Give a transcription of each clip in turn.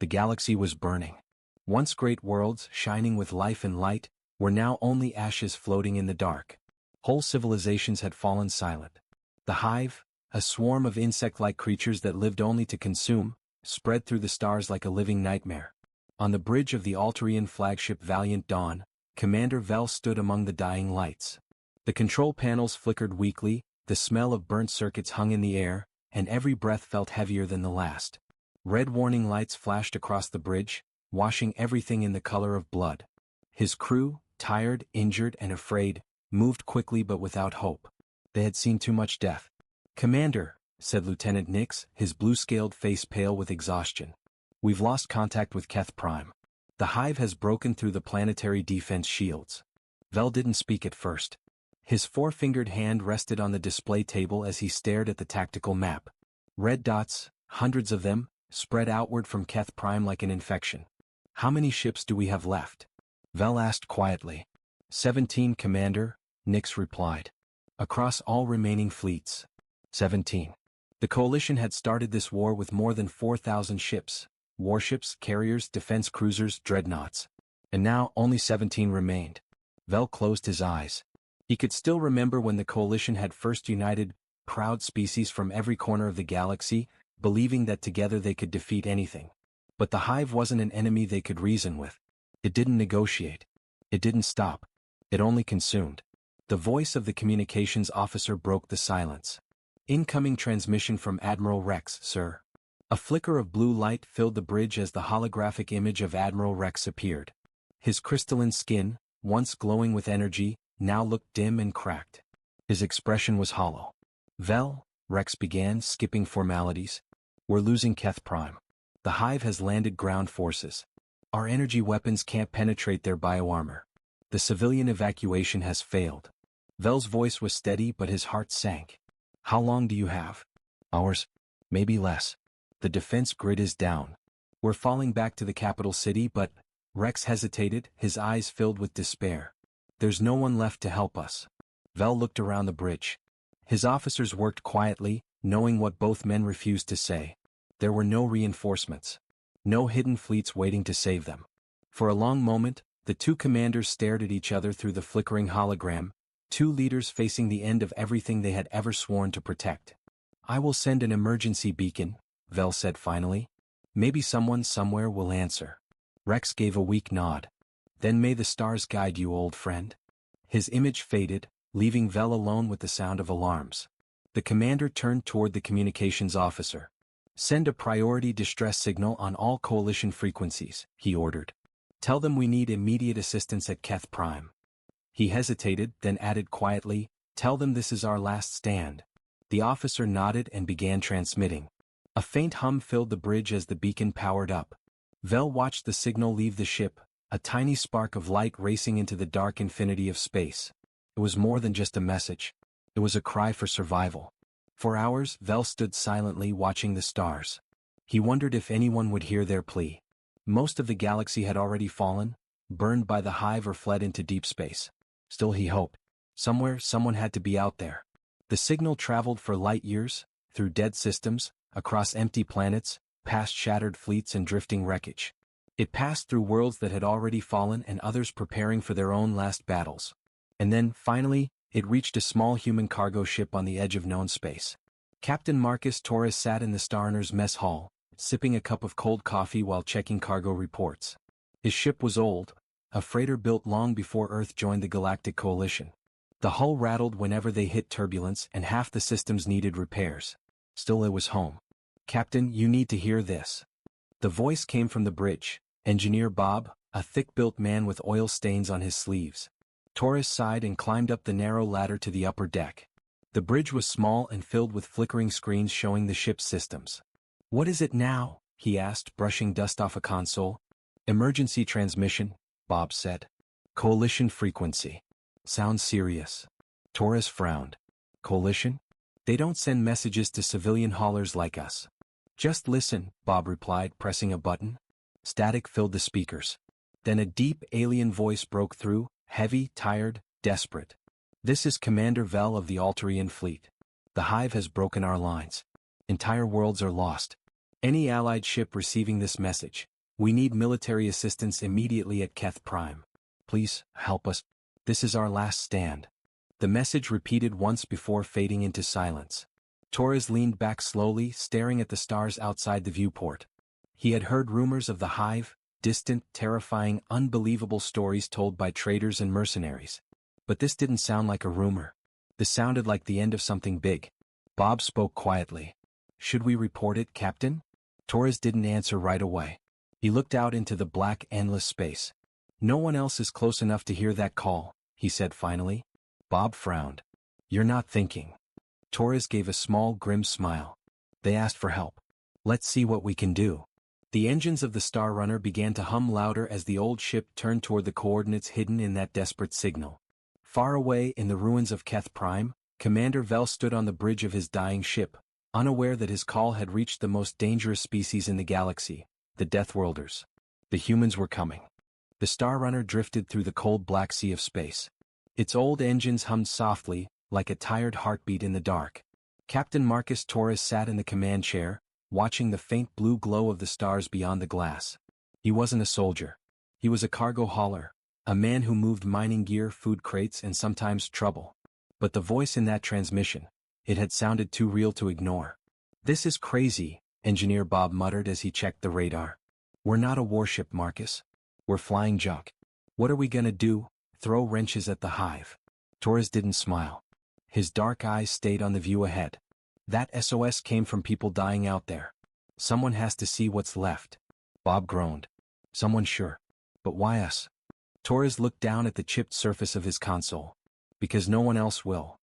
The galaxy was burning. Once great worlds, shining with life and light, were now only ashes floating in the dark. Whole civilizations had fallen silent. The hive, a swarm of insect-like creatures that lived only to consume, spread through the stars like a living nightmare. On the bridge of the Altarian flagship Valiant Dawn, Commander Vel stood among the dying lights. The control panels flickered weakly, the smell of burnt circuits hung in the air, and every breath felt heavier than the last. Red warning lights flashed across the bridge, washing everything in the color of blood. His crew, tired, injured, and afraid, moved quickly but without hope. They had seen too much death. "Commander," said Lieutenant Nix, his blue-scaled face pale with exhaustion. "We've lost contact with Keth Prime. The hive has broken through the planetary defense shields." Vel didn't speak at first. His four-fingered hand rested on the display table as he stared at the tactical map. Red dots, hundreds of them, spread outward from Keth Prime like an infection. "How many ships do we have left?" Vel asked quietly. 17, Commander," Nix replied. "Across all remaining fleets." 17. The Coalition had started this war with more than 4,000 ships, warships, carriers, defense cruisers, dreadnoughts. And now only 17 remained. Vel closed his eyes. He could still remember when the Coalition had first united, proud species from every corner of the galaxy, believing that together they could defeat anything. But the hive wasn't an enemy they could reason with. It didn't negotiate. It didn't stop. It only consumed. The voice of the communications officer broke the silence. "Incoming transmission from Admiral Rex, sir." A flicker of blue light filled the bridge as the holographic image of Admiral Rex appeared. His crystalline skin, once glowing with energy, now looked dim and cracked. His expression was hollow. "Vel," Rex began, skipping formalities. "We're losing Keth Prime. The hive has landed ground forces. Our energy weapons can't penetrate their bioarmor. The civilian evacuation has failed." Vel's voice was steady but his heart sank. "How long do you have?" "Hours. Maybe less. The defense grid is down. We're falling back to the capital city but—" Rex hesitated, his eyes filled with despair. "There's no one left to help us." Vel looked around the bridge. His officers worked quietly, knowing what both men refused to say. There were no reinforcements. No hidden fleets waiting to save them. For a long moment, the two commanders stared at each other through the flickering hologram, two leaders facing the end of everything they had ever sworn to protect. "I will send an emergency beacon," Vel said finally. "Maybe someone somewhere will answer." Rex gave a weak nod. "Then may the stars guide you, old friend." His image faded, leaving Vel alone with the sound of alarms. The commander turned toward the communications officer. "Send a priority distress signal on all Coalition frequencies," he ordered. "Tell them we need immediate assistance at Keth Prime." He hesitated, then added quietly, "Tell them this is our last stand." The officer nodded and began transmitting. A faint hum filled the bridge as the beacon powered up. Vel watched the signal leave the ship, a tiny spark of light racing into the dark infinity of space. It was more than just a message. It was a cry for survival. For hours, Vel stood silently watching the stars. He wondered if anyone would hear their plea. Most of the galaxy had already fallen, burned by the hive or fled into deep space. Still he hoped. Somewhere, someone had to be out there. The signal traveled for light years, through dead systems, across empty planets, past shattered fleets and drifting wreckage. It passed through worlds that had already fallen and others preparing for their own last battles. And then, finally, it reached a small human cargo ship on the edge of known space. Captain Marcus Torres sat in the Starner's mess hall, sipping a cup of cold coffee while checking cargo reports. His ship was old, a freighter built long before Earth joined the Galactic Coalition. The hull rattled whenever they hit turbulence and half the systems needed repairs. Still it was home. "Captain, you need to hear this." The voice came from the bridge. Engineer Bob, a thick-built man with oil stains on his sleeves. Torres sighed and climbed up the narrow ladder to the upper deck. The bridge was small and filled with flickering screens showing the ship's systems. "What is it now?" he asked, brushing dust off a console. "Emergency transmission," Bob said. "Coalition frequency." "Sounds serious." Torres frowned. "Coalition? They don't send messages to civilian haulers like us." "Just listen," Bob replied, pressing a button. Static filled the speakers. Then a deep alien voice broke through, heavy, tired, desperate. "This is Commander Vel of the Altarian fleet. The hive has broken our lines. Entire worlds are lost. Any Allied ship receiving this message. We need military assistance immediately at Keth Prime. Please, help us. This is our last stand. The message repeated once before fading into silence. Torres leaned back slowly, staring at the stars outside the viewport. He had heard rumors of the Hive, distant, terrifying, unbelievable stories told by traders and mercenaries. But this didn't sound like a rumor. This sounded like the end of something big. Bob spoke quietly. Should we report it, Captain? Torres didn't answer right away. He looked out into the black, endless space. No one else is close enough to hear that call, he said finally. Bob frowned. You're not thinking. Torres gave a small, grim smile. They asked for help. Let's see what we can do. The engines of the Star Runner began to hum louder as the old ship turned toward the coordinates hidden in that desperate signal. Far away in the ruins of Keth Prime, Commander Vel stood on the bridge of his dying ship, unaware that his call had reached the most dangerous species in the galaxy, the Deathworlders. The humans were coming. The Star Runner drifted through the cold black sea of space. Its old engines hummed softly, like a tired heartbeat in the dark. Captain Marcus Torres sat in the command chair, watching the faint blue glow of the stars beyond the glass. He wasn't a soldier. He was a cargo hauler, a man who moved mining gear, food crates, and sometimes trouble. But the voice in that transmission, it had sounded too real to ignore. This is crazy, Engineer Bob muttered as he checked the radar. We're not a warship, Marcus. We're flying junk. What are we gonna do? Throw wrenches at the Hive? Torres didn't smile. His dark eyes stayed on the view ahead. That SOS came from people dying out there. Someone has to see what's left. Bob groaned. Someone sure. But why us? Torres looked down at the chipped surface of his console. Because no one else will.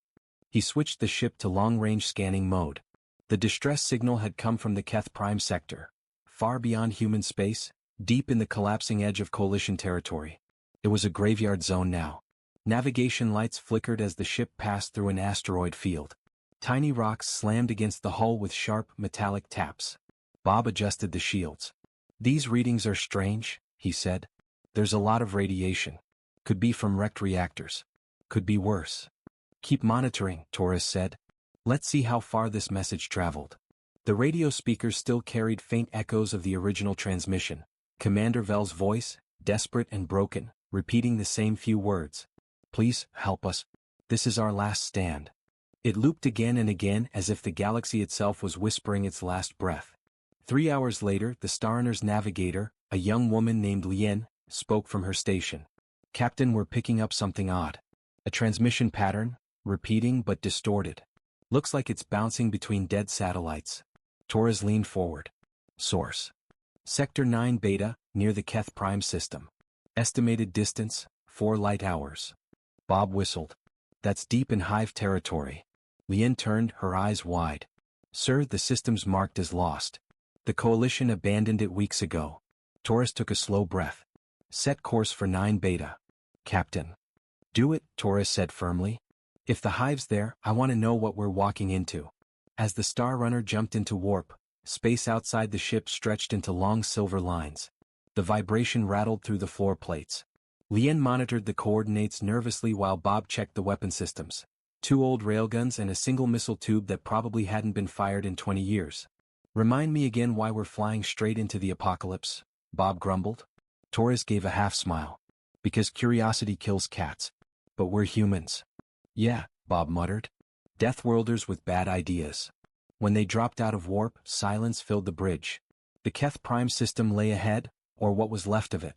He switched the ship to long-range scanning mode. The distress signal had come from the Keth Prime sector, far beyond human space, deep in the collapsing edge of Coalition territory. It was a graveyard zone now. Navigation lights flickered as the ship passed through an asteroid field. Tiny rocks slammed against the hull with sharp, metallic taps. Bob adjusted the shields. These readings are strange, he said. There's a lot of radiation. Could be from wrecked reactors. Could be worse. Keep monitoring, Torres said. Let's see how far this message traveled. The radio speakers still carried faint echoes of the original transmission. Commander Vel's voice, desperate and broken, repeating the same few words. Please, help us. This is our last stand. It looped again and again as if the galaxy itself was whispering its last breath. 3 hours later, the Starrunner's navigator, a young woman named Lien, spoke from her station. Captain, we're picking up something odd. A transmission pattern, repeating but distorted. Looks like it's bouncing between dead satellites. Torres leaned forward. Source. Sector 9 Beta, near the Keth Prime system. Estimated distance, 4 light hours. Bob whistled. That's deep in Hive territory. Lien turned, her eyes wide. Sir, the system's marked as lost. The Coalition abandoned it weeks ago. Torres took a slow breath. Set course for 9 Beta. Captain. Do it, Torres said firmly. If the Hive's there, I want to know what we're walking into. As the Star Runner jumped into warp, space outside the ship stretched into long silver lines. The vibration rattled through the floor plates. Lien monitored the coordinates nervously while Bob checked the weapon systems. 2 old railguns and a single missile tube that probably hadn't been fired in 20 years. Remind me again why we're flying straight into the apocalypse, Bob grumbled. Torres gave a half-smile. Because curiosity kills cats. But we're humans. Yeah, Bob muttered. Deathworlders with bad ideas. When they dropped out of warp, silence filled the bridge. The Keth Prime system lay ahead, or what was left of it.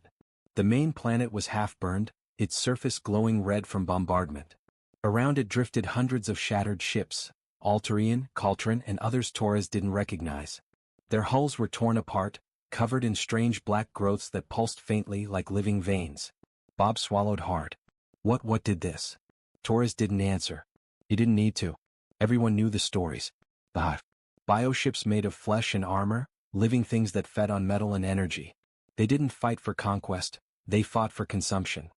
The main planet was half-burned, its surface glowing red from bombardment. Around it drifted hundreds of shattered ships, Alterian, Caltran, and others Torres didn't recognize. Their hulls were torn apart, covered in strange black growths that pulsed faintly like living veins. Bob swallowed hard. What did this? Torres didn't answer. He didn't need to. Everyone knew the stories. The Hive. Bioships made of flesh and armor, living things that fed on metal and energy. They didn't fight for conquest, they fought for consumption.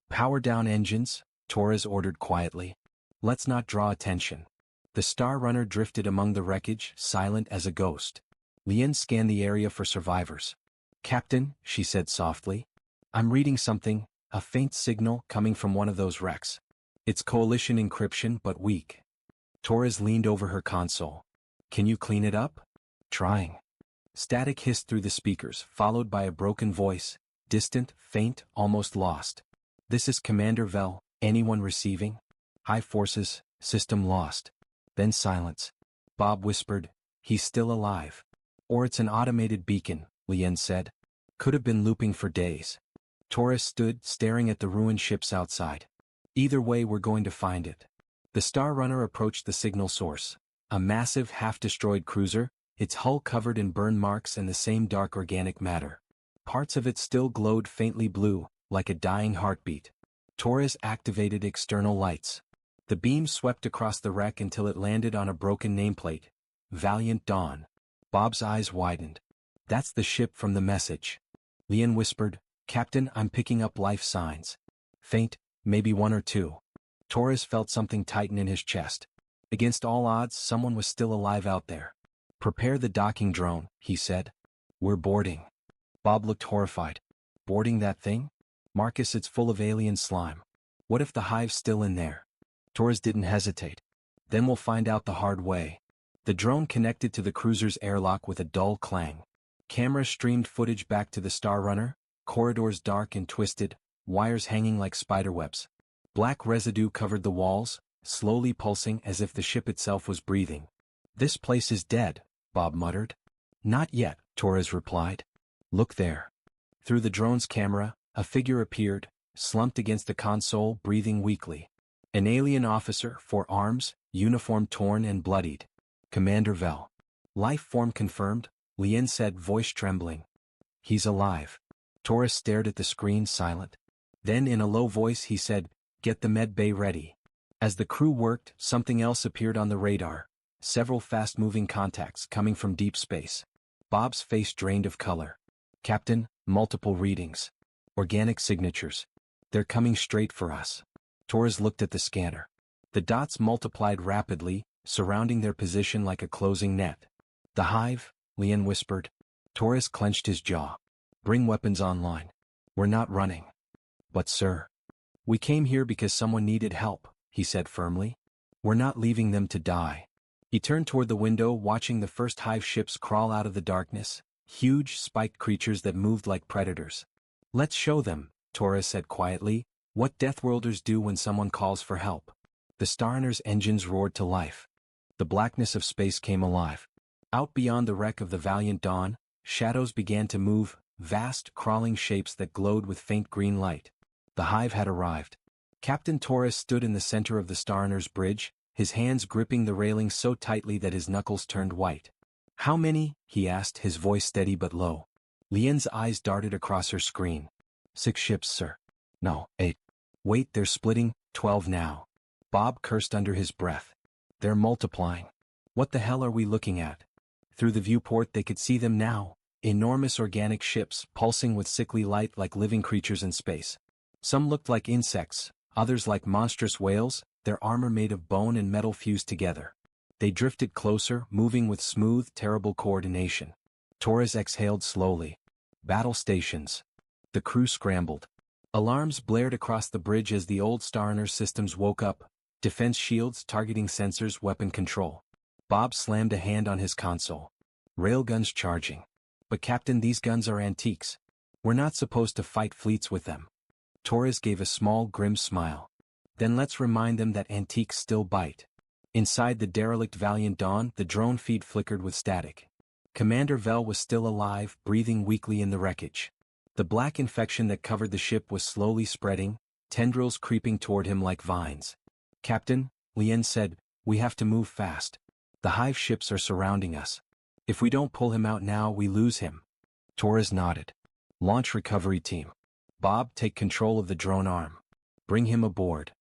Power down engines, Torres ordered quietly. Let's not draw attention. The Star Runner drifted among the wreckage, silent as a ghost. Lien scanned the area for survivors. Captain, she said softly. I'm reading something, a faint signal coming from one of those wrecks. It's Coalition encryption but weak. Torres leaned over her console. Can you clean it up? Trying. Static hissed through the speakers, followed by a broken voice, distant, faint, almost lost. "This is Commander Vel, anyone receiving? High forces, system lost." Then silence. Bob whispered, "He's still alive." "Or it's an automated beacon," Lien said. "Could have been looping for days." Torres stood, staring at the ruined ships outside. "Either way, we're going to find it." The Star Runner approached the signal source. A massive, half-destroyed cruiser, its hull covered in burn marks and the same dark organic matter. Parts of it still glowed faintly blue, like a dying heartbeat. Torres activated external lights. The beam swept across the wreck until it landed on a broken nameplate. Valiant Dawn. Bob's eyes widened. "That's the ship from the message." Lien whispered, "Captain, I'm picking up life signs." "Faint, maybe one or two." Torres felt something tighten in his chest. Against all odds, someone was still alive out there. "Prepare the docking drone," he said. "We're boarding." Bob looked horrified. "Boarding that thing? Marcus, it's full of alien slime. What if the hive's still in there?" Torres didn't hesitate. "Then we'll find out the hard way." The drone connected to the cruiser's airlock with a dull clang. Camera streamed footage back to the Star Runner, corridors dark and twisted, wires hanging like spiderwebs. Black residue covered the walls, slowly pulsing as if the ship itself was breathing. "This place is dead," Bob muttered. "Not yet," Torres replied. "Look there." Through the drone's camera, a figure appeared, slumped against the console, breathing weakly. An alien officer, 4 arms, uniform torn and bloodied. "Commander Vel." "Life form confirmed," Lien said, voice trembling. "He's alive." Torres stared at the screen, silent. Then in a low voice he said, "Get the med bay ready." As the crew worked, something else appeared on the radar. Several fast-moving contacts coming from deep space. Bob's face drained of color. "Captain, multiple readings. Organic signatures. They're coming straight for us." Torres looked at the scanner. The dots multiplied rapidly, surrounding their position like a closing net. "The hive," Lien whispered. Torres clenched his jaw. "Bring weapons online. We're not running." "But sir." "We came here because someone needed help," he said firmly. "We're not leaving them to die." He turned toward the window, watching the first hive ships crawl out of the darkness, huge, spiked creatures that moved like predators. "Let's show them," Torres said quietly, "what Deathworlders do when someone calls for help." The Starrunner's engines roared to life. The blackness of space came alive. Out beyond the wreck of the Valiant Dawn, shadows began to move, vast, crawling shapes that glowed with faint green light. The hive had arrived. Captain Torres stood in the center of the Starrunner's bridge, his hands gripping the railing so tightly that his knuckles turned white. "How many?" he asked, his voice steady but low. Lien's eyes darted across her screen. "6 ships, sir." "No, 8. "Wait, they're splitting, 12 now." Bob cursed under his breath. "They're multiplying. What the hell are we looking at?" Through the viewport they could see them now, enormous organic ships pulsing with sickly light like living creatures in space. Some looked like insects, others like monstrous whales, their armor made of bone and metal fused together. They drifted closer, moving with smooth, terrible coordination. Torres exhaled slowly. "Battle stations." The crew scrambled. Alarms blared across the bridge as the old Starrunner systems woke up, defense shields, targeting sensors, weapon control. Bob slammed a hand on his console. "Railguns charging." "But Captain, these guns are antiques. We're not supposed to fight fleets with them." Torres gave a small, grim smile. "Then let's remind them that antiques still bite." Inside the derelict Valiant Dawn, the drone feed flickered with static. Commander Vel was still alive, breathing weakly in the wreckage. The black infection that covered the ship was slowly spreading, tendrils creeping toward him like vines. "Captain," Lien said, "we have to move fast. The hive ships are surrounding us. If we don't pull him out now, we lose him." Torres nodded. "Launch recovery team. Bob, take control of the drone arm. Bring him aboard."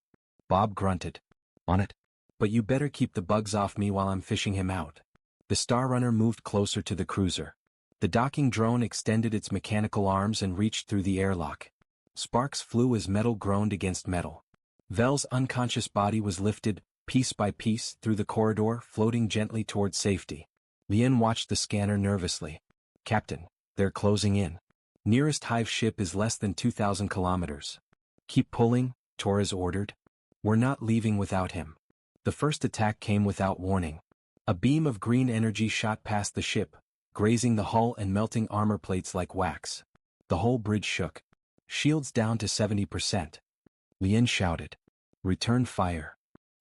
Bob grunted. "On it. But you better keep the bugs off me while I'm fishing him out." The Star Runner moved closer to the cruiser. The docking drone extended its mechanical arms and reached through the airlock. Sparks flew as metal groaned against metal. Vel's unconscious body was lifted, piece by piece, through the corridor, floating gently toward safety. Lien watched the scanner nervously. "Captain, they're closing in. Nearest hive ship is less than 2,000 kilometers. Keep pulling," Torres ordered. "We're not leaving without him." The first attack came without warning. A beam of green energy shot past the ship, grazing the hull and melting armor plates like wax. The whole bridge shook. Shields down to 70%. Lien shouted. Return fire.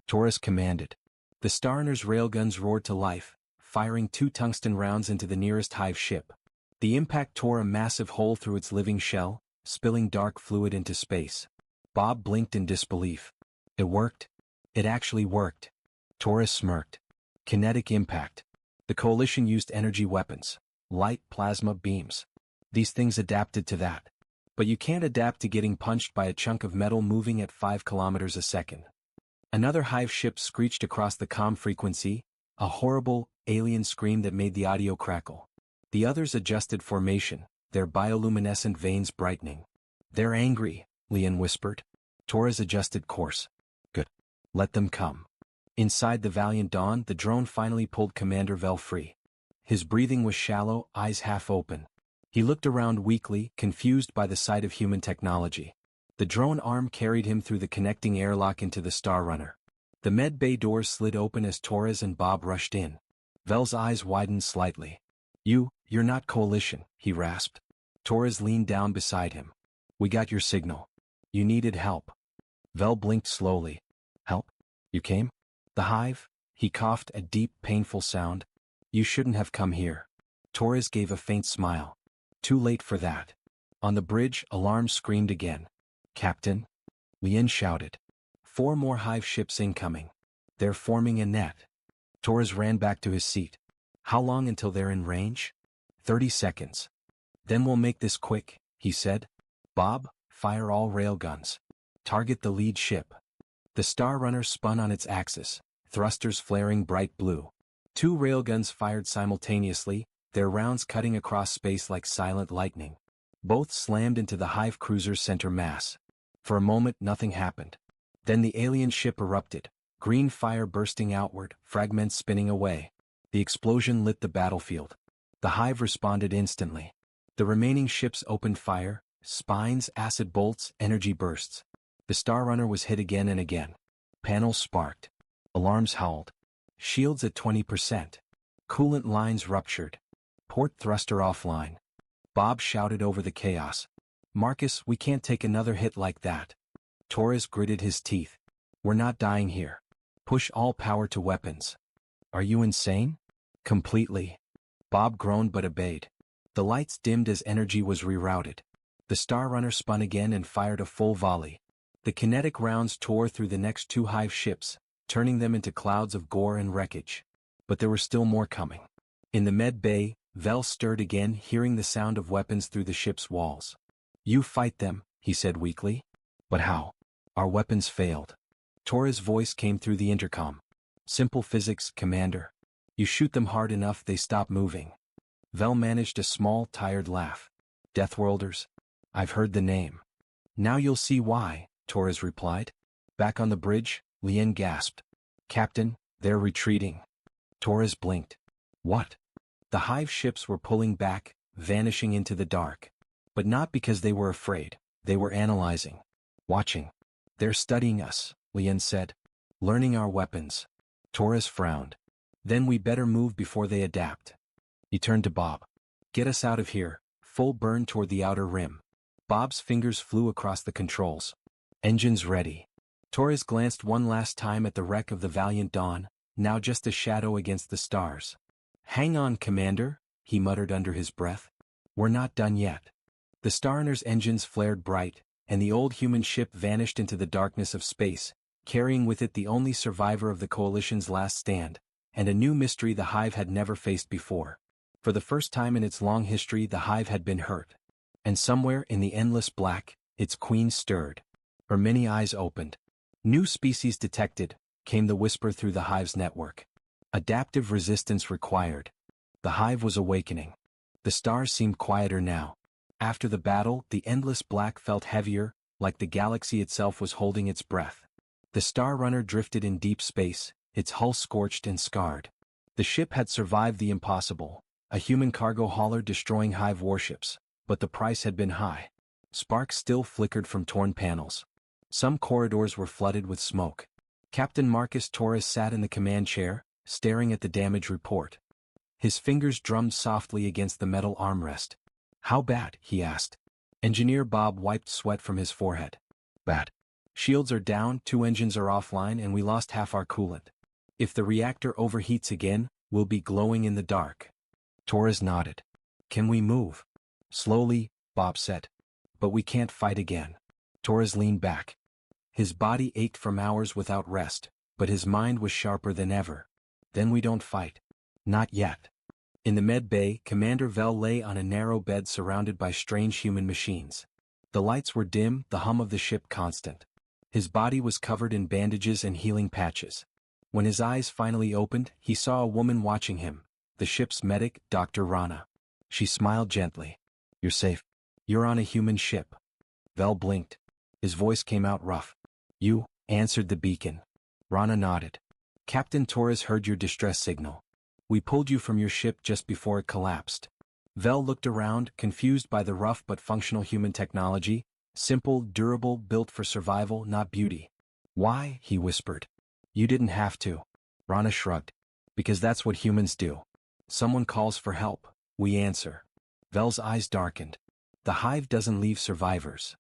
Taurus commanded. The Starrunners' railguns roared to life, firing 2 tungsten rounds into the nearest hive ship. The impact tore a massive hole through its living shell, spilling dark fluid into space. Bob blinked in disbelief. It worked. It actually worked. Taurus smirked. Kinetic impact. The Coalition used energy weapons. Light plasma beams. These things adapted to that. But you can't adapt to getting punched by a chunk of metal moving at 5 kilometers a second. Another hive ship screeched across the comm frequency, a horrible, alien scream that made the audio crackle. The others adjusted formation, their bioluminescent veins brightening. They're angry, Lien whispered. Taurus adjusted course. Good. Let them come. Inside the Valiant Dawn, the drone finally pulled Commander Vel free. His breathing was shallow, eyes half open. He looked around weakly, confused by the sight of human technology. The drone arm carried him through the connecting airlock into the Starrunner. The med bay doors slid open as Torres and Bob rushed in. Vel's eyes widened slightly. You're not Coalition, he rasped. Torres leaned down beside him. We got your signal. You needed help. Vel blinked slowly. Help? You came? The hive? He coughed a deep, painful sound. You shouldn't have come here. Torres gave a faint smile. Too late for that. On the bridge, alarms screamed again. Captain? Lien shouted. 4 more hive ships incoming. They're forming a net. Torres ran back to his seat. How long until they're in range? 30 seconds. Then we'll make this quick, he said. Bob, fire all railguns. Target the lead ship. The Starrunner spun on its axis, thrusters flaring bright blue. 2 railguns fired simultaneously, their rounds cutting across space like silent lightning. Both slammed into the hive cruiser's center mass. For a moment nothing happened. Then the alien ship erupted, green fire bursting outward, fragments spinning away. The explosion lit the battlefield. The hive responded instantly. The remaining ships opened fire, spines, acid bolts, energy bursts. The Starrunner was hit again and again. Panels sparked. Alarms howled. Shields at 20%. Coolant lines ruptured. Port thruster offline. Bob shouted over the chaos. Marcus, we can't take another hit like that. Torres gritted his teeth. We're not dying here. Push all power to weapons. Are you insane? Completely. Bob groaned but obeyed. The lights dimmed as energy was rerouted. The Starrunner spun again and fired a full volley. The kinetic rounds tore through the next 2 hive ships, turning them into clouds of gore and wreckage. But there were still more coming. In the med bay, Vel stirred again, hearing the sound of weapons through the ship's walls. You fight them, he said weakly. But how? Our weapons failed. Torres' voice came through the intercom. Simple physics, Commander. You shoot them hard enough they stop moving. Vel managed a small, tired laugh. Deathworlders? I've heard the name. Now you'll see why, Torres replied. Back on the bridge, Lien gasped. Captain, they're retreating. Torres blinked. What? The hive ships were pulling back, vanishing into the dark. But not because they were afraid, they were analyzing. Watching. They're studying us, Lien said. Learning our weapons. Torres frowned. Then we better move before they adapt. He turned to Bob. Get us out of here, full burn toward the outer rim. Bob's fingers flew across the controls. Engines ready. Torres glanced one last time at the wreck of the Valiant Dawn, now just a shadow against the stars. Hang on, Commander, he muttered under his breath. We're not done yet. The Starrunner's engines flared bright, and the old human ship vanished into the darkness of space, carrying with it the only survivor of the Coalition's last stand, and a new mystery the Hive had never faced before. For the first time in its long history the Hive had been hurt. And somewhere in the endless black, its queen stirred. Her many eyes opened. New species detected, came the whisper through the Hive's network. Adaptive resistance required. The Hive was awakening. The stars seemed quieter now. After the battle, the endless black felt heavier, like the galaxy itself was holding its breath. The Starrunner drifted in deep space, its hull scorched and scarred. The ship had survived the impossible, a human cargo hauler destroying Hive warships, but the price had been high. Sparks still flickered from torn panels. Some corridors were flooded with smoke. Captain Marcus Torres sat in the command chair, staring at the damage report. His fingers drummed softly against the metal armrest. How bad? He asked. Engineer Bob wiped sweat from his forehead. Bad. Shields are down, 2 engines are offline, and we lost half our coolant. If the reactor overheats again, we'll be glowing in the dark. Torres nodded. Can we move? Slowly, Bob said. But we can't fight again. Torres leaned back. His body ached from hours without rest, but his mind was sharper than ever. Then we don't fight. Not yet. In the med bay, Commander Vel lay on a narrow bed surrounded by strange human machines. The lights were dim, the hum of the ship constant. His body was covered in bandages and healing patches. When his eyes finally opened, he saw a woman watching him, the ship's medic, Dr. Rana. She smiled gently. You're safe. You're on a human ship. Vel blinked. His voice came out rough. You answered the beacon. Rana nodded. Captain Torres heard your distress signal. We pulled you from your ship just before it collapsed. Vel looked around, confused by the rough but functional human technology. Simple, durable, built for survival, not beauty. Why? He whispered. You didn't have to. Rana shrugged. Because that's what humans do. Someone calls for help. We answer. Vel's eyes darkened. The hive doesn't leave survivors.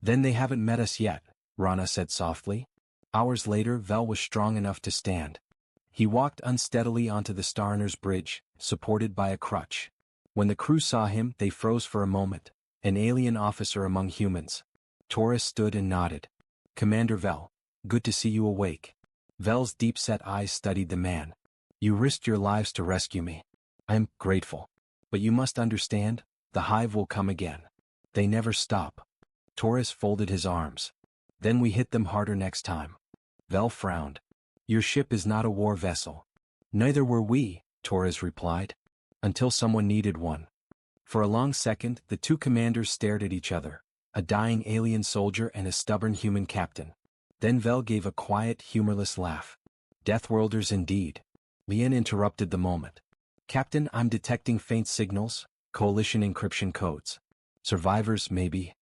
Then they haven't met us yet, Rana said softly. Hours later, Vel was strong enough to stand. He walked unsteadily onto the Starrunners bridge, supported by a crutch. When the crew saw him, they froze for a moment. An alien officer among humans. Torres stood and nodded. Commander Vel, good to see you awake. Vel's deep-set eyes studied the man. You risked your lives to rescue me. I'm grateful. But you must understand, the hive will come again. They never stop. Torres folded his arms. Then we hit them harder next time. Vel frowned. Your ship is not a war vessel. Neither were we, Torres replied. Until someone needed one. For a long second, the two commanders stared at each other, a dying alien soldier and a stubborn human captain. Then Vel gave a quiet, humorless laugh. Deathworlders indeed. Lien interrupted the moment. Captain, I'm detecting faint signals, coalition encryption codes. Survivors, maybe.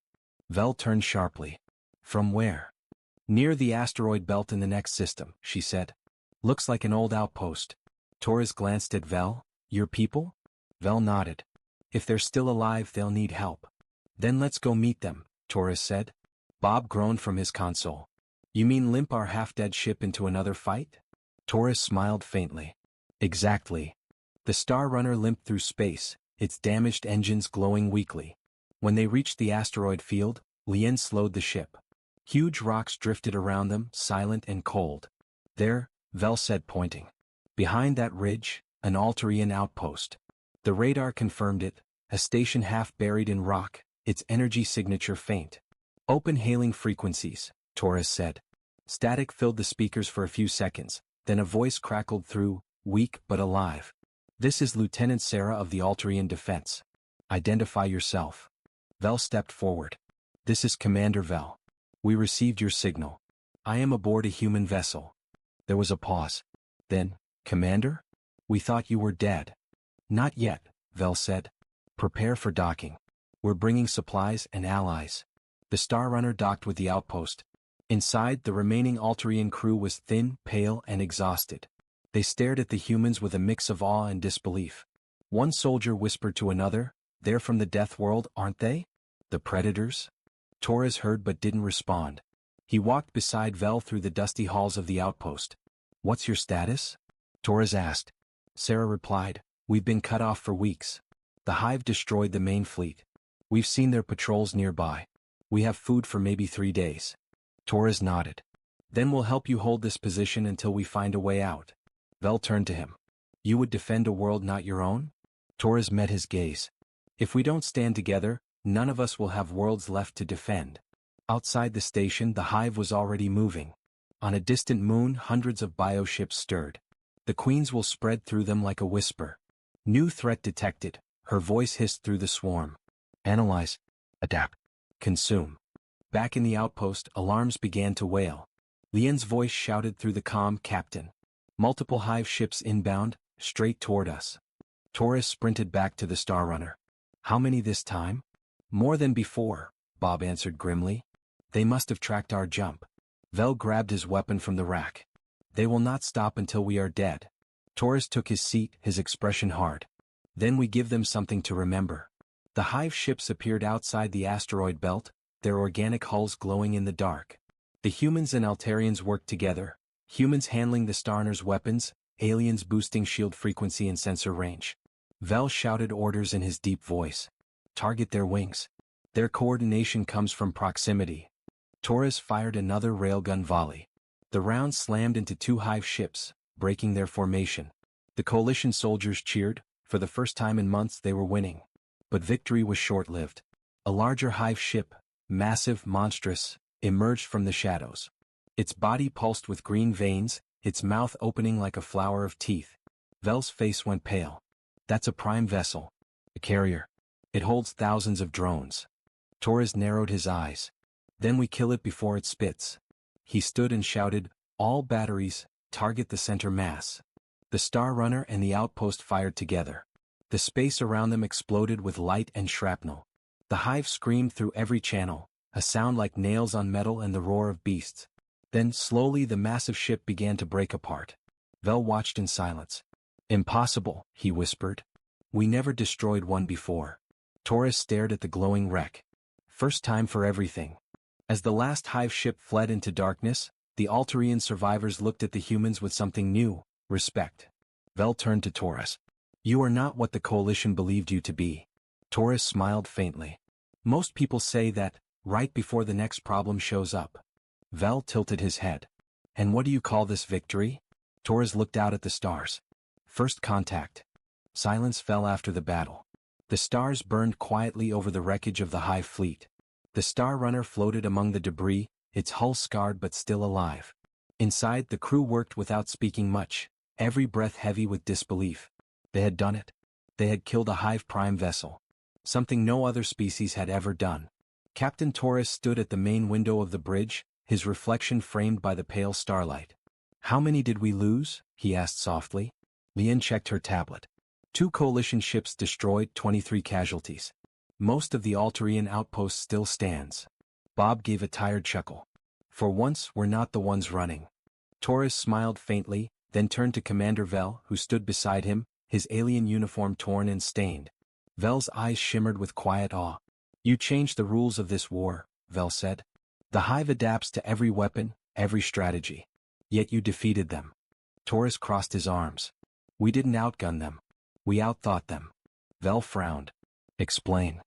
Vel turned sharply. From where? Near the asteroid belt in the next system, she said. Looks like an old outpost. Torres glanced at Vel. Your people? Vel nodded. If they're still alive, they'll need help. Then let's go meet them, Torres said. Bob groaned from his console. You mean limp our half-dead ship into another fight? Torres smiled faintly. Exactly. The Star Runner limped through space, its damaged engines glowing weakly. When they reached the asteroid field, Lien slowed the ship. Huge rocks drifted around them, silent and cold. There, Vel said, pointing. Behind that ridge, an Alterian outpost. The radar confirmed it, a station half buried in rock, its energy signature faint. Open hailing frequencies, Torres said. Static filled the speakers for a few seconds, then a voice crackled through, weak but alive. This is Lieutenant Sarah of the Alterian Defense. Identify yourself. Vel stepped forward. This is Commander Vel. We received your signal. I am aboard a human vessel. There was a pause. Then, Commander? We thought you were dead. Not yet, Vel said. Prepare for docking. We're bringing supplies and allies. The Star Runner docked with the outpost. Inside, the remaining Alterian crew was thin, pale, and exhausted. They stared at the humans with a mix of awe and disbelief. One soldier whispered to another, They're from the Deathworld, aren't they? The Predators? Torres heard but didn't respond. He walked beside Vel through the dusty halls of the outpost. What's your status? Torres asked. Sarah replied, We've been cut off for weeks. The hive destroyed the main fleet. We've seen their patrols nearby. We have food for maybe 3 days. Torres nodded. Then we'll help you hold this position until we find a way out. Vel turned to him. You would defend a world not your own? Torres met his gaze. If we don't stand together, none of us will have worlds left to defend. Outside the station, the hive was already moving. On a distant moon, hundreds of bioships stirred. The queens will spread through them like a whisper. New threat detected, her voice hissed through the swarm. Analyze. Adapt. Consume. Back in the outpost, alarms began to wail. Lien's voice shouted through the comm, Captain. Multiple hive ships inbound, straight toward us. Torres sprinted back to the Star Runner. How many this time? More than before, Bob answered grimly. They must have tracked our jump. Vel grabbed his weapon from the rack. They will not stop until we are dead. Torres took his seat, his expression hard. Then we give them something to remember. The hive ships appeared outside the asteroid belt, their organic hulls glowing in the dark. The humans and Altarians worked together, humans handling the Starner's weapons, aliens boosting shield frequency and sensor range. Vel shouted orders in his deep voice. Target their wings. Their coordination comes from proximity. Torres fired another railgun volley. The round slammed into two hive ships, breaking their formation. The coalition soldiers cheered. For the first time in months they were winning. But victory was short-lived. A larger hive ship, massive, monstrous, emerged from the shadows. Its body pulsed with green veins, its mouth opening like a flower of teeth. Vel's face went pale. That's a prime vessel. A carrier. It holds thousands of drones. Torres narrowed his eyes. Then we kill it before it spits. He stood and shouted, all batteries, target the center mass. The Star Runner and the outpost fired together. The space around them exploded with light and shrapnel. The hive screamed through every channel, a sound like nails on metal and the roar of beasts. Then, slowly the massive ship began to break apart. Vel watched in silence. Impossible, he whispered. We never destroyed one before. Torres stared at the glowing wreck. First time for everything. As the last hive ship fled into darkness, the Altarian survivors looked at the humans with something new. Respect. Vel turned to Torres. You are not what the coalition believed you to be. Torres smiled faintly. Most people say that, right before the next problem shows up. Vel tilted his head. And what do you call this victory? Torres looked out at the stars. First contact. Silence fell after the battle. The stars burned quietly over the wreckage of the hive fleet. The Star Runner floated among the debris, its hull scarred but still alive. Inside, the crew worked without speaking much. Every breath heavy with disbelief. They had done it. They had killed a hive prime vessel. Something no other species had ever done. Captain Torres stood at the main window of the bridge, his reflection framed by the pale starlight. How many did we lose? He asked softly. Lien checked her tablet. 2 coalition ships destroyed, 23 casualties. Most of the Altarian outpost still stands. Bob gave a tired chuckle. For once, we're not the ones running. Torres smiled faintly, then turned to Commander Vel, who stood beside him, his alien uniform torn and stained. Vel's eyes shimmered with quiet awe. You changed the rules of this war, Vel said. The hive adapts to every weapon, every strategy. Yet you defeated them. Torres crossed his arms. We didn't outgun them. We outthought them. Vel frowned. Explain.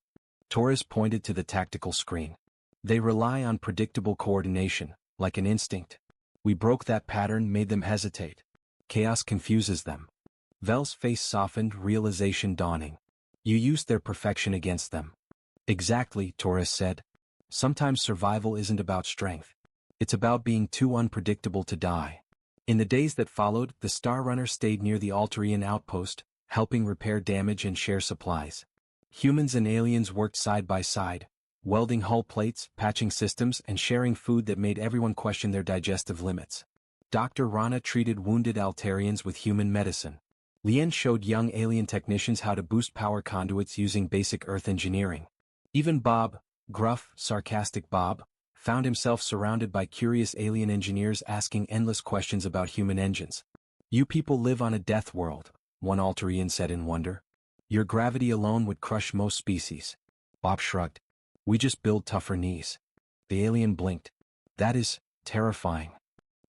Torres pointed to the tactical screen. They rely on predictable coordination, like an instinct. We broke that pattern, made them hesitate. Chaos confuses them. Vel's face softened, realization dawning. You used their perfection against them. Exactly, Torres said. Sometimes survival isn't about strength. It's about being too unpredictable to die. In the days that followed, the Star Runner stayed near the Altarian outpost, helping repair damage and share supplies. Humans and aliens worked side by side, welding hull plates, patching systems, and sharing food that made everyone question their digestive limits. Dr. Rana treated wounded Altarians with human medicine. Lien showed young alien technicians how to boost power conduits using basic Earth engineering. Even Bob, gruff, sarcastic Bob, found himself surrounded by curious alien engineers asking endless questions about human engines. You people live on a death world, one Altarian said in wonder. Your gravity alone would crush most species. Bob shrugged. We just build tougher knees. The alien blinked. That is terrifying.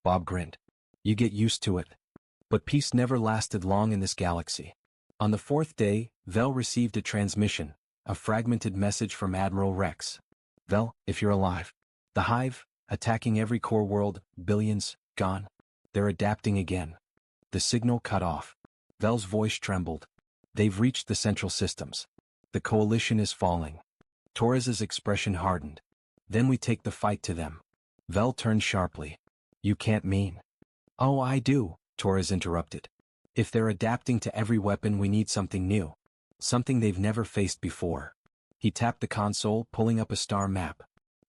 Bob grinned. You get used to it. But peace never lasted long in this galaxy. On the 4th day, Vel received a transmission, a fragmented message from Admiral Rex. Vel, if you're alive. The hive, attacking every core world, billions, gone. They're adapting again. The signal cut off. Vel's voice trembled. They've reached the central systems. The coalition is falling. Torres's expression hardened. Then we take the fight to them. Vel turned sharply. You can't mean. Oh, I do, Torres interrupted. If they're adapting to every weapon, we need something new. Something they've never faced before. He tapped the console, pulling up a star map.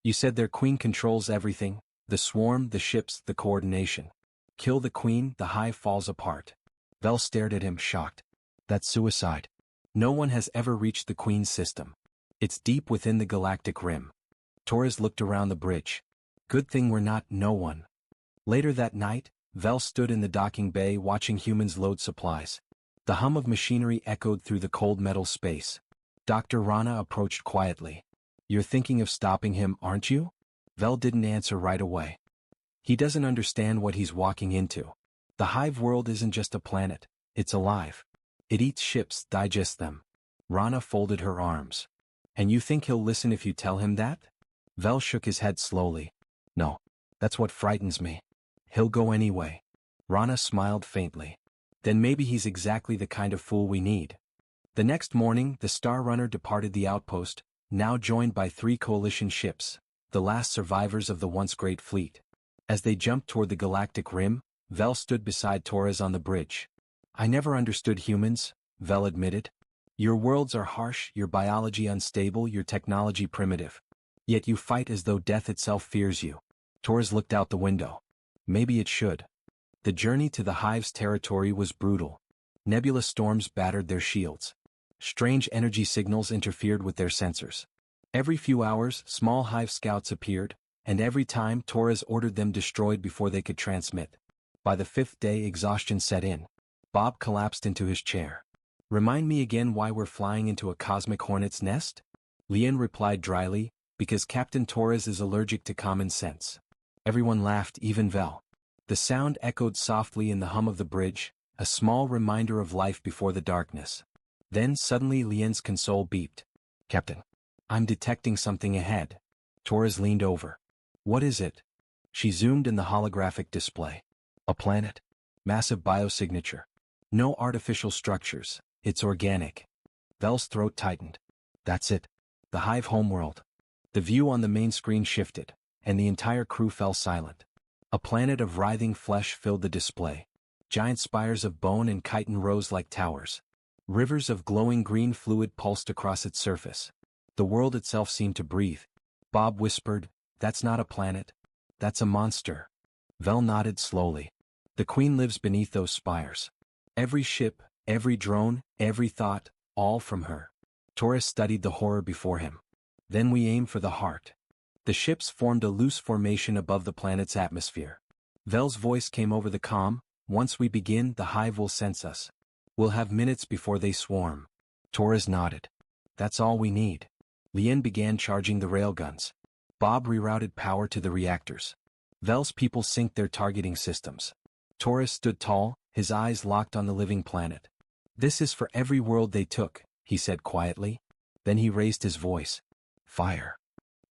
You said their queen controls everything, the swarm, the ships, the coordination. Kill the queen, the hive falls apart. Vel stared at him, shocked. That's suicide. No one has ever reached the queen's system. It's deep within the galactic rim. Torres looked around the bridge. Good thing we're not no one. Later that night, Vel stood in the docking bay watching humans load supplies. The hum of machinery echoed through the cold metal space. Dr. Rana approached quietly. "You're thinking of stopping him, aren't you?" Vel didn't answer right away. He doesn't understand what he's walking into. The hive world isn't just a planet, it's alive. It eats ships, digests them. Rana folded her arms. "And you think he'll listen if you tell him that?" Vel shook his head slowly. "No. That's what frightens me. He'll go anyway." Rana smiled faintly. "Then maybe he's exactly the kind of fool we need." The next morning, the Star Runner departed the outpost, now joined by 3 coalition ships, the last survivors of the once great fleet. As they jumped toward the galactic rim, Vel stood beside Torres on the bridge. "I never understood humans," Vel admitted. "Your worlds are harsh, your biology unstable, your technology primitive. Yet you fight as though death itself fears you." Torres looked out the window. Maybe it should. The journey to the hive's territory was brutal. Nebulous storms battered their shields. Strange energy signals interfered with their sensors. Every few hours, small hive scouts appeared, and every time Torres ordered them destroyed before they could transmit. By the 5th day, exhaustion set in. Bob collapsed into his chair. "Remind me again why we're flying into a cosmic hornet's nest?" Lien replied dryly, "Because Captain Torres is allergic to common sense." Everyone laughed, even Vel. The sound echoed softly in the hum of the bridge, a small reminder of life before the darkness. Then suddenly Lien's console beeped. "Captain, I'm detecting something ahead." Torres leaned over. "What is it?" She zoomed in the holographic display. "A planet. Massive biosignature. No artificial structures, it's organic." Vel's throat tightened. "That's it. The hive homeworld." The view on the main screen shifted, and the entire crew fell silent. A planet of writhing flesh filled the display. Giant spires of bone and chitin rose like towers. Rivers of glowing green fluid pulsed across its surface. The world itself seemed to breathe. Bob whispered, "That's not a planet. That's a monster." Vel nodded slowly. "The Queen lives beneath those spires. Every ship, every drone, every thought, all from her." Torres studied the horror before him. "Then we aim for the heart." The ships formed a loose formation above the planet's atmosphere. Vel's voice came over the comm, "Once we begin, the hive will sense us. We'll have minutes before they swarm." Torres nodded. "That's all we need." Lien began charging the railguns. Bob rerouted power to the reactors. Vel's people synced their targeting systems. Torres stood tall, his eyes locked on the living planet. "This is for every world they took," he said quietly. Then he raised his voice. "Fire."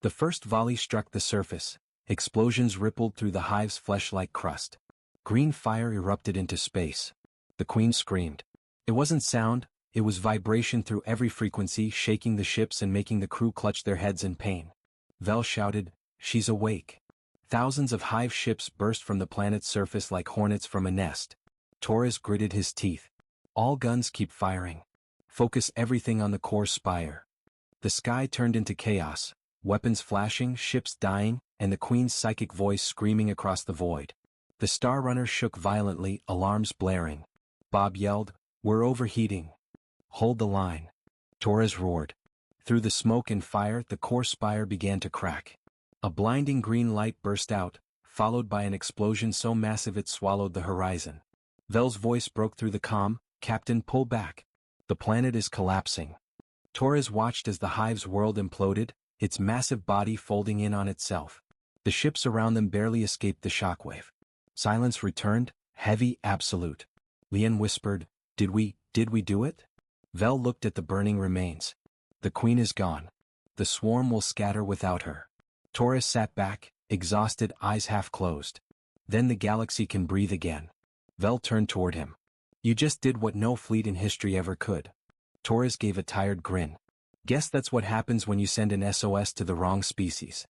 The first volley struck the surface. Explosions rippled through the hive's flesh-like crust. Green fire erupted into space. The Queen screamed. It wasn't sound, it was vibration through every frequency, shaking the ships and making the crew clutch their heads in pain. Vel shouted, "She's awake." Thousands of hive ships burst from the planet's surface like hornets from a nest. Torres gritted his teeth. "All guns keep firing. Focus everything on the core spire." The sky turned into chaos, weapons flashing, ships dying, and the Queen's psychic voice screaming across the void. The Star Runner shook violently, alarms blaring. Bob yelled, "We're overheating. Hold the line." Torres roared. Through the smoke and fire, the core spire began to crack. A blinding green light burst out, followed by an explosion so massive it swallowed the horizon. Vel's voice broke through the comm, "Captain, pull back. The planet is collapsing." Torres watched as the hive's world imploded, its massive body folding in on itself. The ships around them barely escaped the shockwave. Silence returned, heavy, absolute. Lien whispered, Did we do it?" Vel looked at the burning remains. "The Queen is gone. The swarm will scatter without her." Torres sat back, exhausted, eyes half closed. "Then the galaxy can breathe again." Vel turned toward him. "You just did what no fleet in history ever could." Torres gave a tired grin. "Guess that's what happens when you send an SOS to the wrong species."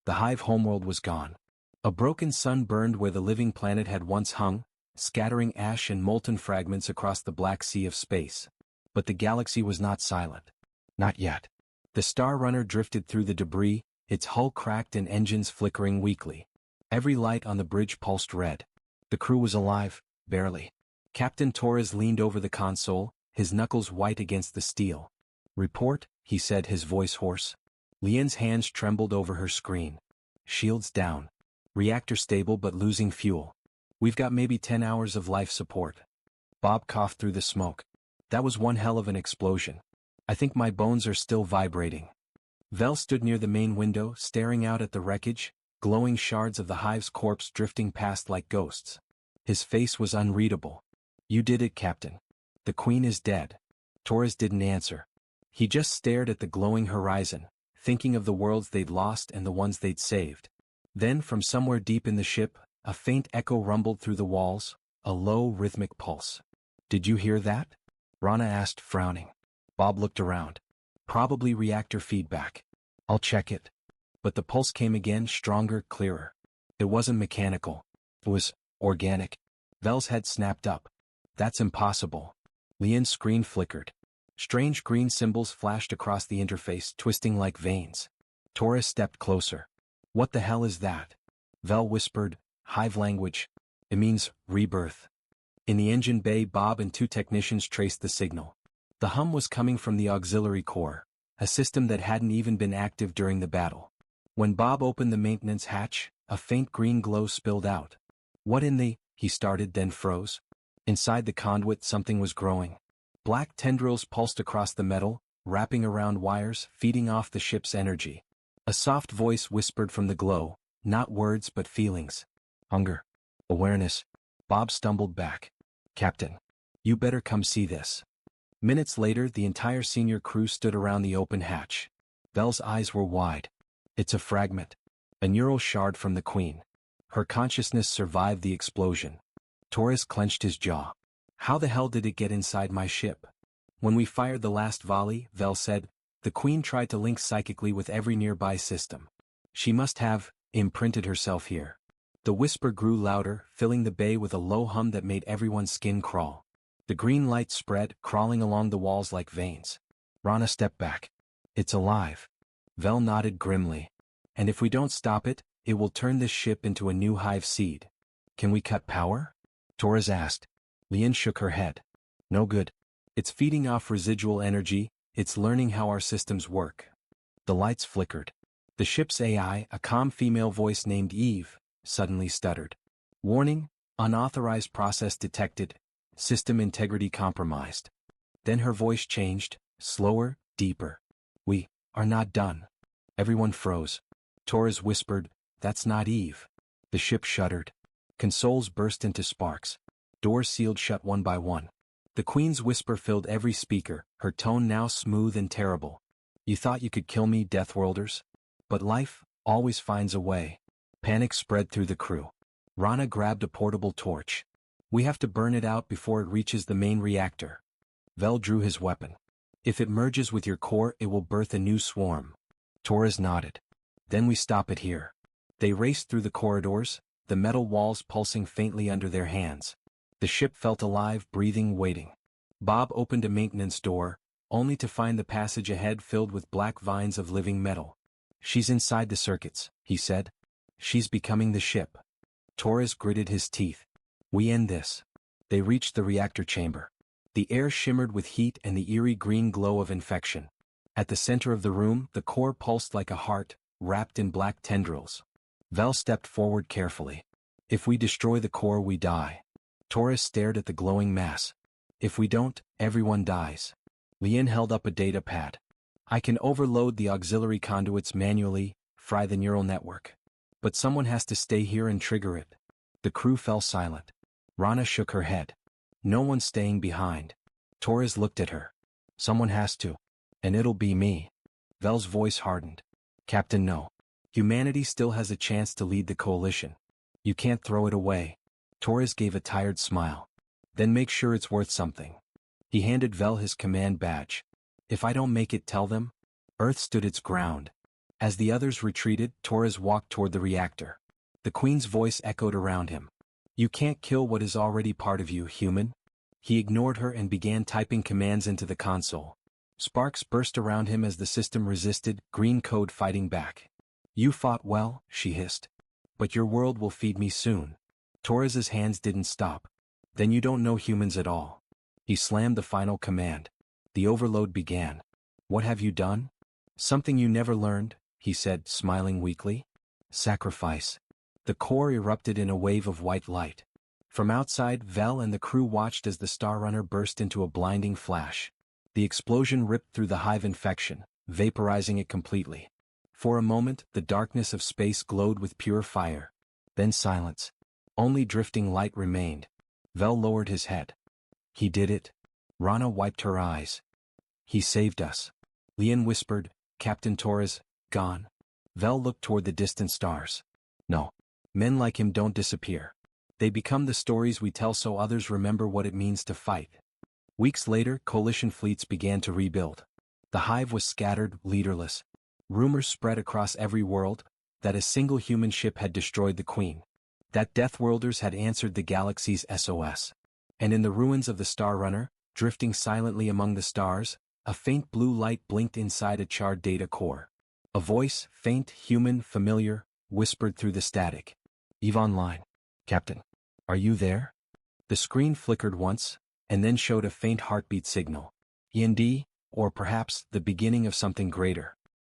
The hive homeworld was gone. A broken sun burned where the living planet had once hung, scattering ash and molten fragments across the black sea of space. But the galaxy was not silent. Not yet. The Star Runner drifted through the debris, its hull cracked and engines flickering weakly. Every light on the bridge pulsed red. The crew was alive, barely. Captain Torres leaned over the console, his knuckles white against the steel. "Report," he said, his voice hoarse. Lien's hands trembled over her screen. "Shields down. Reactor stable but losing fuel." We've got maybe 10 hours of life support. Bob coughed through the smoke. That was one hell of an explosion. I think my bones are still vibrating. Vel stood near the main window, staring out at the wreckage, glowing shards of the hive's corpse drifting past like ghosts. His face was unreadable. You did it, Captain. The Queen is dead. Torres didn't answer. He just stared at the glowing horizon, thinking of the worlds they'd lost and the ones they'd saved. Then from somewhere deep in the ship, a faint echo rumbled through the walls, a low rhythmic pulse. Did you hear that? Rana asked, frowning. Bob looked around. Probably reactor feedback. I'll check it. But the pulse came again, stronger, clearer. It wasn't mechanical. It was organic. Vel's head snapped up. That's impossible. Lian's screen flickered. Strange green symbols flashed across the interface, twisting like veins. Torres stepped closer. What the hell is that? Vel whispered, hive language. It means rebirth. In the engine bay, Bob and two technicians traced the signal. The hum was coming from the auxiliary core, a system that hadn't even been active during the battle. When Bob opened the maintenance hatch, a faint green glow spilled out. What in the... he started, then froze. Inside the conduit something was growing. Black tendrils pulsed across the metal, wrapping around wires, feeding off the ship's energy. A soft voice whispered from the glow, not words but feelings. Hunger. Awareness. Bob stumbled back. Captain. You better come see this. Minutes later, the entire senior crew stood around the open hatch. Vel's eyes were wide. It's a fragment. A neural shard from the Queen. Her consciousness survived the explosion. Torres clenched his jaw. How the hell did it get inside my ship? When we fired the last volley, Vel said, the Queen tried to link psychically with every nearby system. She must have imprinted herself here. The whisper grew louder, filling the bay with a low hum that made everyone's skin crawl. The green light spread, crawling along the walls like veins. Rana stepped back. It's alive. Vel nodded grimly. And if we don't stop it, it will turn this ship into a new hive seed. Can we cut power? Torres asked. Lian shook her head. No good. It's feeding off residual energy, it's learning how our systems work. The lights flickered. The ship's AI, a calm female voice named Eve, suddenly stuttered. Warning, unauthorized process detected, system integrity compromised. Then her voice changed, slower, deeper. We are not done. Everyone froze. Torres whispered, that's not Eve. The ship shuddered. Consoles burst into sparks. Doors sealed shut one by one. The Queen's whisper filled every speaker, her tone now smooth and terrible. You thought you could kill me, Deathworlders? But life always finds a way. Panic spread through the crew. Rana grabbed a portable torch. We have to burn it out before it reaches the main reactor. Vel drew his weapon. If it merges with your core, it will birth a new swarm. Torres nodded. Then we stop it here. They raced through the corridors, the metal walls pulsing faintly under their hands. The ship felt alive, breathing, waiting. Bob opened a maintenance door, only to find the passage ahead filled with black vines of living metal. She's inside the circuits, he said. She's becoming the ship. Torres gritted his teeth. We end this. They reached the reactor chamber. The air shimmered with heat and the eerie green glow of infection. At the center of the room, the core pulsed like a heart, wrapped in black tendrils. Vel stepped forward carefully. If we destroy the core, we die. Torres stared at the glowing mass. If we don't, everyone dies. Lian held up a data pad. I can overload the auxiliary conduits manually, fry the neural network. But someone has to stay here and trigger it. The crew fell silent. Rana shook her head. No one's staying behind. Torres looked at her. Someone has to. And it'll be me. Vel's voice hardened. Captain, no. Humanity still has a chance to lead the coalition. You can't throw it away. Torres gave a tired smile. Then make sure it's worth something. He handed Vel his command badge. If I don't make it, tell them. Earth stood its ground. As the others retreated, Torres walked toward the reactor. The Queen's voice echoed around him. You can't kill what is already part of you, human. He ignored her and began typing commands into the console. Sparks burst around him as the system resisted, green code fighting back. You fought well, she hissed. But your world will feed me soon. Torres's hands didn't stop. Then you don't know humans at all. He slammed the final command. The overload began. What have you done? Something you never learned, he said, smiling weakly. Sacrifice. The core erupted in a wave of white light. From outside, Vel and the crew watched as the Star Runner burst into a blinding flash. The explosion ripped through the hive infection, vaporizing it completely. For a moment, the darkness of space glowed with pure fire. Then silence. Only drifting light remained. Vel lowered his head. He did it. Rana wiped her eyes. He saved us. Lian whispered, Captain Torres, gone. Vel looked toward the distant stars. No. Men like him don't disappear. They become the stories we tell so others remember what it means to fight. Weeks later, coalition fleets began to rebuild. The hive was scattered, leaderless. Rumors spread across every world that a single human ship had destroyed the Queen. That Deathworlders had answered the galaxy's SOS. And in the ruins of the Star Runner, drifting silently among the stars, a faint blue light blinked inside a charred data core. A voice, faint, human, familiar, whispered through the static. Eve Online. Captain. Are you there? The screen flickered once, and then showed a faint heartbeat signal. END, or perhaps the beginning of something greater.